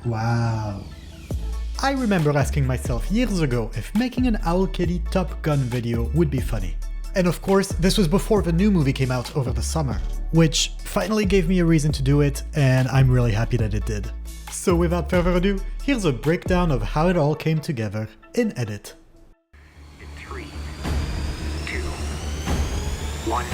Wow. I remember asking myself years ago if making an OwlKitty Top Gun video would be funny. And of course, this was before the new movie came out over the summer, which finally gave me a reason to do it, and I'm really happy that it did. So without further ado, here's a breakdown of how it all came together in edit. In 3, 2, 1.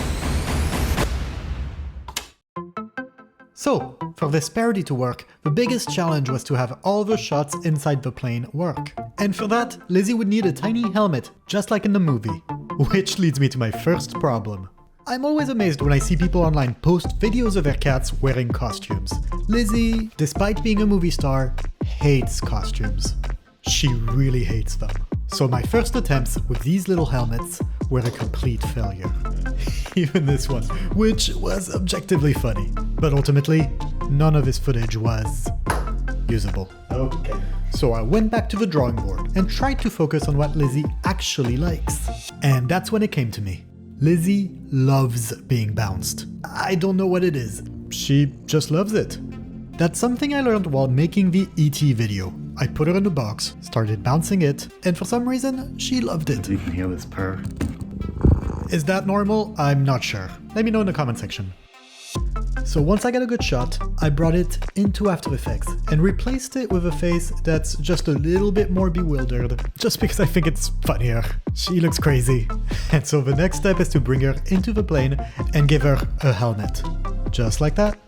So, for this parody to work, the biggest challenge was to have all the shots inside the plane work. And for that, Lizzie would need a tiny helmet, just like in the movie. Which leads me to my first problem. I'm always amazed when I see people online post videos of their cats wearing costumes. Lizzie, despite being a movie star, hates costumes. She really hates them. So my first attempts with these little helmets were a complete failure. Even this one, which was objectively funny. But ultimately, none of this footage was usable. Okay. So I went back to the drawing board and tried to focus on what Lizzie actually likes. And that's when it came to me. Lizzie loves being bounced. I don't know what it is. She just loves it. That's something I learned while making the E.T. video. I put her in a box, started bouncing it, and for some reason, she loved it. You can hear this purr. Is that normal? I'm not sure. Let me know in the comment section. So once I got a good shot, I brought it into After Effects and replaced it with a face that's just a little bit more bewildered, just because I think it's funnier. She looks crazy. And so the next step is to bring her into the plane and give her a helmet. Just like that.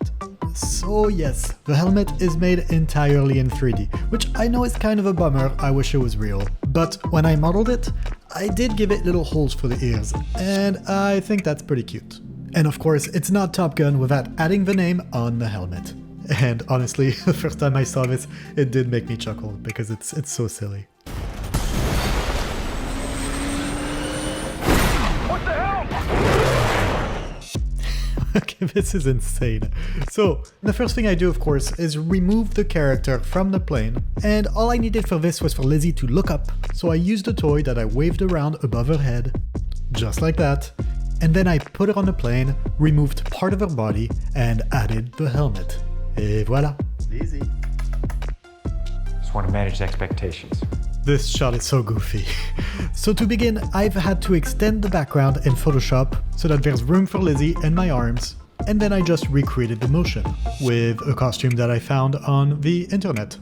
So yes, the helmet is made entirely in 3D, which I know is kind of a bummer, I wish it was real. But when I modeled it, I did give it little holes for the ears, and I think that's pretty cute. And of course, it's not Top Gun without adding the name on the helmet. And honestly, the first time I saw this, it did make me chuckle, because it's so silly. Okay, this is insane. So, the first thing I do, of course, is remove the character from the plane, and all I needed for this was for Lizzie to look up, so I used a toy that I waved around above her head, just like that, and then I put her on the plane, removed part of her body, and added the helmet. Et voila. Easy. Just want to manage expectations. This shot is so goofy. So to begin, I've had to extend the background in Photoshop so that there's room for Lizzie and my arms, and then I just recreated the motion with a costume that I found on the internet.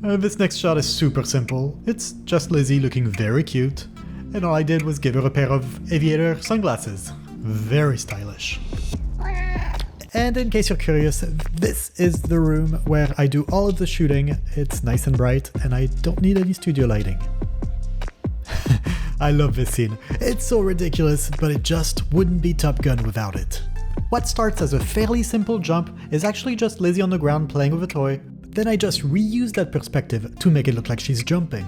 This next shot is super simple. It's just Lizzie looking very cute, and all I did was give her a pair of aviator sunglasses. Very stylish. And in case you're curious, this is the room where I do all of the shooting. It's nice and bright, and I don't need any studio lighting. I love this scene. It's so ridiculous, but it just wouldn't be Top Gun without it. What starts as a fairly simple jump is actually just Lizzie on the ground playing with a toy. Then I just reuse that perspective to make it look like she's jumping.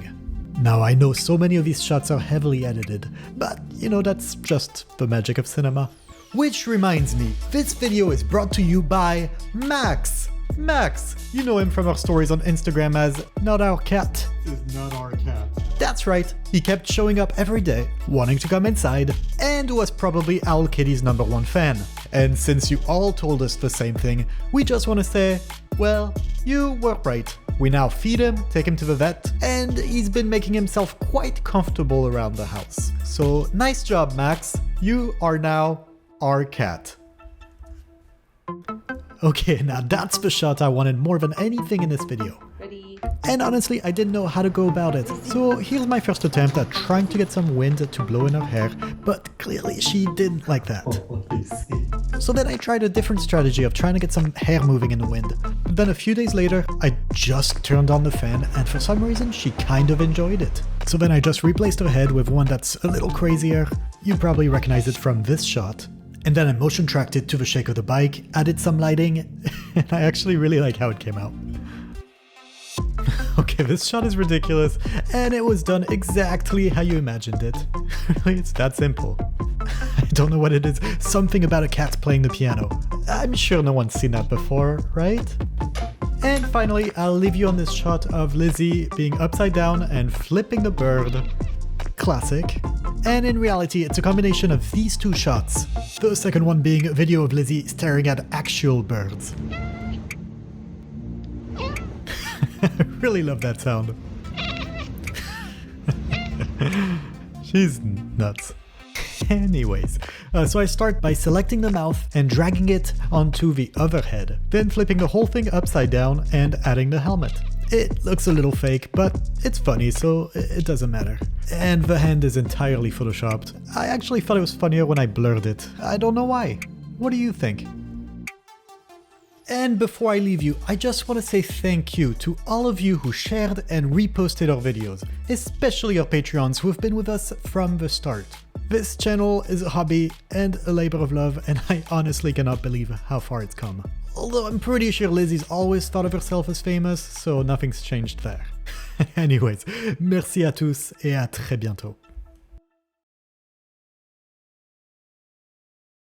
Now I know so many of these shots are heavily edited, but you know, that's just the magic of cinema. Which reminds me, this video is brought to you by Max! Max! You know him from our stories on Instagram as Not Our Cat. Is not our cat. That's right, he kept showing up every day, wanting to come inside, and was probably OwlKitty's #1 fan. And since you all told us the same thing, we just want to say, well, you were right. We now feed him, take him to the vet, and he's been making himself quite comfortable around the house. So nice job, Max. You are now our cat. Okay, now that's the shot I wanted more than anything in this video. Ready? And honestly, I didn't know how to go about it. So here's my first attempt at trying to get some wind to blow in her hair, but clearly she didn't like that. So then I tried a different strategy of trying to get some hair moving in the wind. But then a few days later, I just turned on the fan, and for some reason she kind of enjoyed it. So then I just replaced her head with one that's a little crazier. You probably recognize it from this shot. And then I motion tracked it to the shake of the bike, added some lighting, and I actually really like how it came out. Okay, this shot is ridiculous, and it was done exactly how you imagined it. Really, it's that simple. I don't know what it is, something about a cat playing the piano. I'm sure no one's seen that before, right? And finally, I'll leave you on this shot of Lizzie being upside down and flipping the bird. Classic. And in reality, it's a combination of these two shots. The second one being a video of Lizzie staring at actual birds. I really love that sound. She's nuts. Anyways, so I start by selecting the mouth and dragging it onto the other head, then flipping the whole thing upside down and adding the helmet. It looks a little fake, but it's funny, so it doesn't matter. And the hand is entirely photoshopped. I actually thought it was funnier when I blurred it. I don't know why. What do you think? And before I leave you, I just want to say thank you to all of you who shared and reposted our videos, especially our Patreons who have been with us from the start. This channel is a hobby and a labor of love, and I honestly cannot believe how far it's come. Although I'm pretty sure Lizzie's always thought of herself as famous, so nothing's changed there. Anyways, merci à tous et à très bientôt.